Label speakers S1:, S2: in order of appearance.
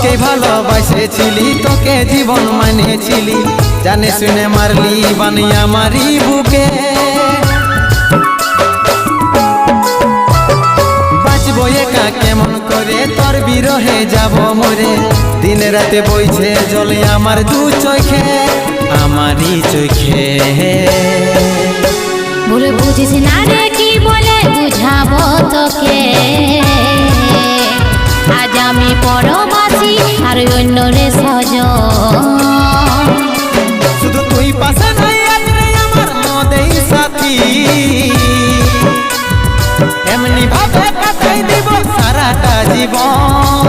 S1: তোকে ভালোবাসেছিলি, তোকে জীবন মানেছিলি, জানে শুনে মারলি বানিয়া মারি বুকে। বাঁচবো একা কেমন করে, তোর বিরহে যাব মরে, দিন রাতে বইছে জলে আমার দু চোখে, আমারই চোখে।
S2: বলে বুঝিস না রে কি বলে বুঝাবো তোকে, আজ আমি পরবাসী আর অন্য রে সজন।
S1: শুধু তুই পাশে নাই আজ রে আমার মদেই সাথী, এমনি ভাবে কাটাই দিব সারাটা জীবন।